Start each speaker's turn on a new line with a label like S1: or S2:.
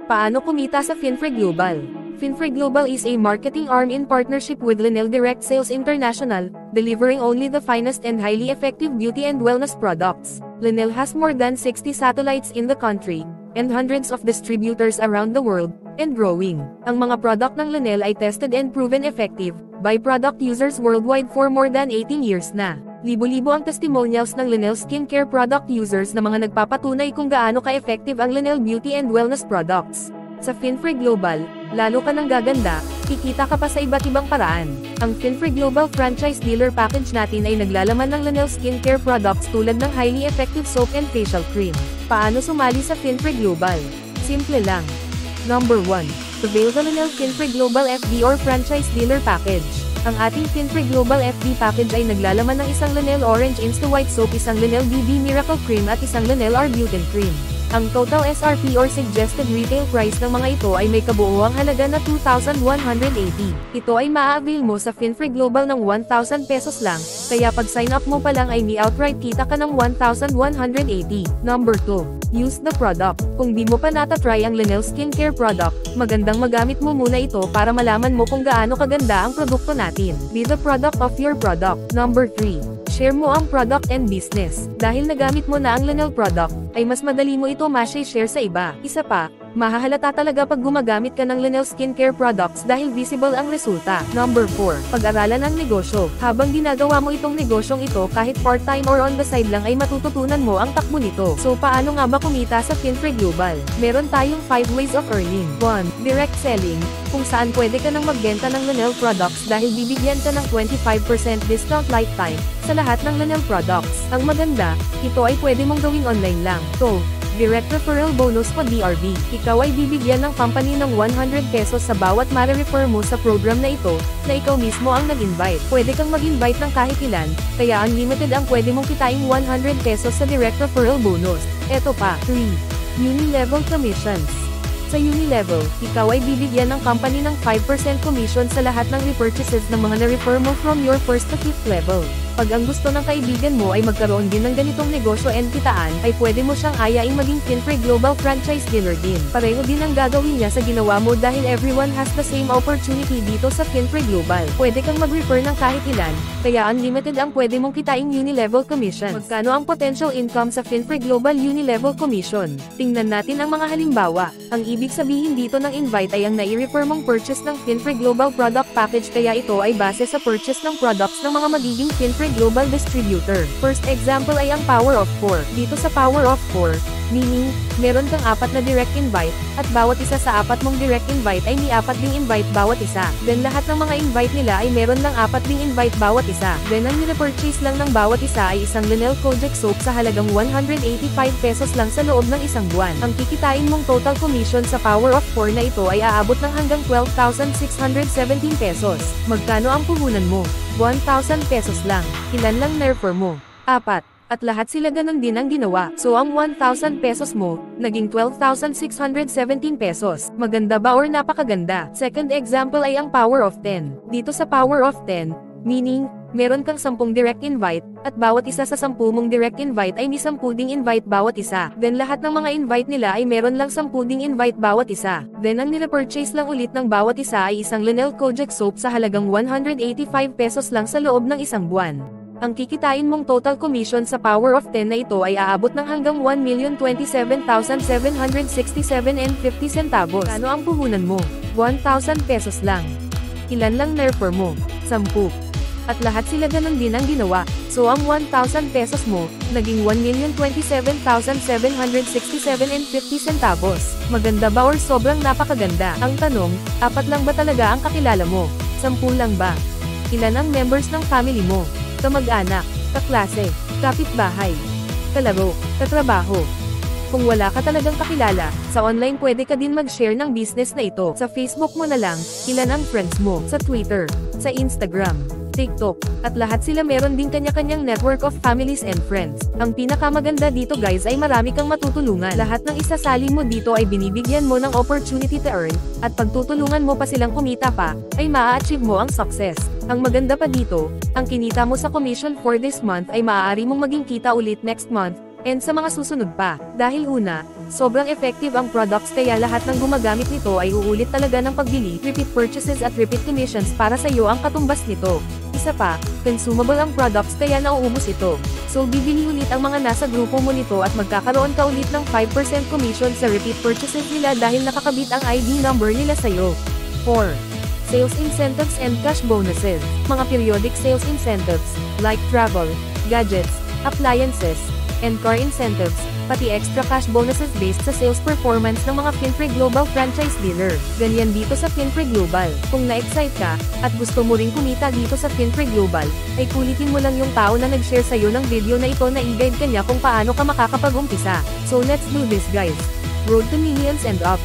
S1: Paano kumita sa Finfree Global? Finfree Global is a marketing arm in partnership with Lenel Direct Sales International, delivering only the finest and highly effective beauty and wellness products. Lenel has more than 60 satellites in the country, and hundreds of distributors around the world, and growing. Ang mga product ng Lenel ay tested and proven effective by product users worldwide for more than 18 years na. Libo-libo ang testimonials ng Lenel skincare product users na mga nagpapatunay kung gaano ka-effective ang Lenel beauty and wellness products. Sa Finfree Global, lalo ka nang gaganda, kikita ka pa sa iba't ibang paraan. Ang Finfree Global Franchise Dealer Package natin ay naglalaman ng Lenel skincare products tulad ng highly effective soap and facial cream. Paano sumali sa Finfree Global? Simple lang. Number 1. Avail the Lenel Finfree Global FB or Franchise Dealer Package. Ang ating Finfree Global FB package ay naglalaman ng isang Lenel Orange Insta White Soap, isang Lenel BB Miracle Cream at isang Lenel Arbutin Cream. Ang total SRP or suggested retail price ng mga ito ay may kabuuang halaga na 2,180. Ito ay maa-avail mo sa Finfree Global ng 1,000 pesos lang, kaya pag sign up mo pa lang ay may outright kita ka ng 1,180. Number 2. Use the product. Kung di mo pa natatry ang Lenel skincare product, magandang magamit mo muna ito para malaman mo kung gaano kaganda ang produkto natin. Be the product of your product. Number 3. Share mo ang product and business. Dahil nagamit mo na ang Lenel product, ay mas madali mo ito ma-share sa iba. Isa pa, mahahalata talaga pag gumagamit ka ng Lenel skincare products dahil visible ang resulta. Number 4. Pag-aralan ang negosyo. Habang ginagawa mo itong negosyong ito kahit part-time or on the side lang ay matututunan mo ang takbo nito. So paano nga ba kumita sa Finfree Global? Meron tayong 5 ways of earning. 1. Direct selling, kung saan pwede ka nang magbenta ng Lenel products dahil bibigyan ka ng 25% discount lifetime sa lahat ng Lenel products. Ang maganda, ito ay pwede mong gawing online lang. 2. Direct referral bonus o DRB. Ikaw ay bibigyan ng company ng 100 pesos sa bawat ma-refer mo sa program na ito, na ikaw mismo ang nag-invite. Pwede kang mag-invite ng kahit ilan, kaya unlimited ang pwede mong kitaing 100 pesos sa direct referral bonus. Eto pa. 3. Uni-level commissions. Sa Unilevel, ikaw ay bibigyan ng company ng 5% commission sa lahat ng repurchases ng mga na-refer mo from your first to 5th level. Pag ang gusto ng kaibigan mo ay magkaroon din ng ganitong negosyo and kitaan, ay pwede mo siyang ayaing maging Finfree Global Franchise Dealer din. Pareho din ang gagawin niya sa ginawa mo dahil everyone has the same opportunity dito sa Finfree Global. Pwede kang mag-refer ng kahit ilan, kaya unlimited ang pwede mong kitaing Unilevel commissions. Magkano ang potential income sa Finfree Global Unilevel Commission? Tingnan natin ang mga halimbawa. Ang ibig sabihin dito ng invite ay ang nai-refer mong purchase ng Finfree Global Product Package, kaya ito ay base sa purchase ng products ng mga magiging Finfree Global Distributor. First example ay ang Power of 4. Dito sa Power of 4, meaning, meron kang 4 na direct invite, at bawat isa sa 4 mong direct invite ay may 4 ding invite bawat isa. Then lahat ng mga invite nila ay meron lang 4 ding invite bawat isa. Then ang nire-purchase lang ng bawat isa ay isang Lenel Kojic Soap sa halagang 185 pesos lang sa loob ng isang buwan. Ang kikitain mong total commission sa Power of 4 na ito ay aabot ng hanggang 12,617 pesos. Magkano ang puhunan mo? 1,000 pesos lang. Ilan lang na-refer mo? 4. At lahat sila ganun din ang ginawa. So ang 1,000 pesos mo, naging 12,617 pesos. Maganda ba or napakaganda? Second example ay ang Power of 10. Dito sa Power of 10, meaning, meron kang 10 direct invite, at bawat isa sa 10 mong direct invite ay may 10 ding invite bawat isa. Then lahat ng mga invite nila ay meron lang 10 ding invite bawat isa. Then ang nire-purchase lang ulit ng bawat isa ay isang Lenel Kojic Soap sa halagang 185 pesos lang sa loob ng isang buwan. Ang kikitain mong total commission sa Power of 10 na ito ay aabot ng hanggang 1,027,767.50 centavos. Ano ang puhunan mo? 1,000 pesos lang. Ilan lang na-refer mo? 10. At lahat sila ganun din ang ginawa. So ang 1,000 pesos mo, naging 1,027,767.50 centavos. Maganda ba or sobrang napakaganda? Ang tanong, 4 lang ba talaga ang kakilala mo? 10 lang ba? Ilan ang members ng family mo? Kamag-anak, kaklase, kapitbahay, kalaro, katrabaho. Kung wala ka talagang kakilala, sa online pwede ka din mag-share ng business na ito. Sa Facebook mo na lang, ilan ang friends mo? Sa Twitter, sa Instagram, TikTok, at lahat sila meron din kanya-kanyang network of families and friends. Ang pinakamaganda dito guys ay marami kang matutulungan. Lahat ng isasali mo dito ay binibigyan mo ng opportunity to earn, at pagtutulungan mo pa silang kumita pa, ay maa-achieve mo ang success. Ang maganda pa dito, ang kinita mo sa commission for this month ay maaari mong maging kita ulit next month, and sa mga susunod pa. Dahil una, Sobrang effective ang products kaya lahat ng gumagamit nito ay uulit talaga ng pagbili, repeat purchases at repeat commissions para sa iyo ang katumbas nito. Isa pa, consumable ang products kaya nauubos ito. So bibili ulit ang mga nasa grupo mo nito at magkakaroon ka ulit ng 5% commission sa repeat purchases nila dahil nakakabit ang ID number nila sa'yo. 4. Sales incentives and cash bonuses. Mga periodic sales incentives, like travel, gadgets, appliances, and car incentives, pati extra cash bonuses based sa sales performance ng mga Finfree Global franchise dealer. Ganyan dito sa Finfree Global. Kung na-excite ka, at gusto mo ring kumita dito sa Finfree Global, ay kulitin mo lang yung tao na nag-share sa'yo ng video na ito na i-guide kanya kung paano ka makakapag-umpisa. So let's do this guys. Road to millions and up.